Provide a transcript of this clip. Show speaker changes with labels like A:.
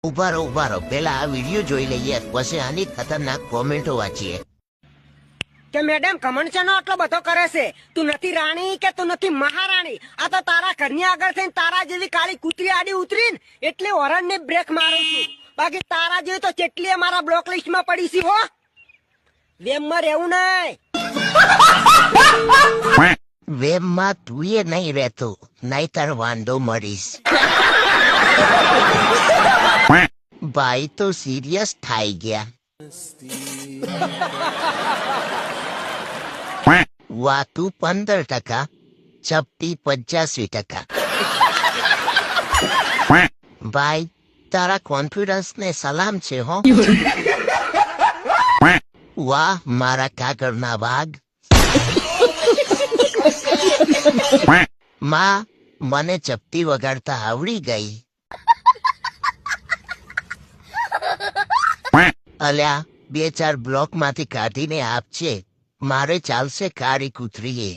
A: ઉભા રહો પેલા આ વિડીયો જોઈ લઈએ પછી આની ખતરનાક કોમેન્ટો વાંચીએ
B: કે મેડમ કમણ છે આટલો બધો કરે છે તું નથી રાણી કે તું નથી મહારાણી આ તો તારા ઘરની આગળ થઈને તારા જેવી કાળી કૂતરી આડી ઉતરીને એટલે ઓરન ને બ્રેક મારું છું બાકી તારા જેવી તો કેટલી મારા બ્લોક લિસ્ટ માં પડી છે હો વેમમાં રહેવું નહીં
A: વેમમાં તું એ નહીં રહેતો નહીતર વાંધો મળીશ ભાઈ તો સિરિયસ થઈ ગયા વાતું 15%, ચપટી 85%. ભાઈ તારા કોન્ફિડન્સ ને સલામ છે હો વાહ મારા કાગળના વાઘ માં મને ચપટી વગાડતા આવડી ગઈ અલ્યા 2-4 બ્લોક માંથી કાઢીને આપશે મારે ચાલશે કાળી કૂતરીએ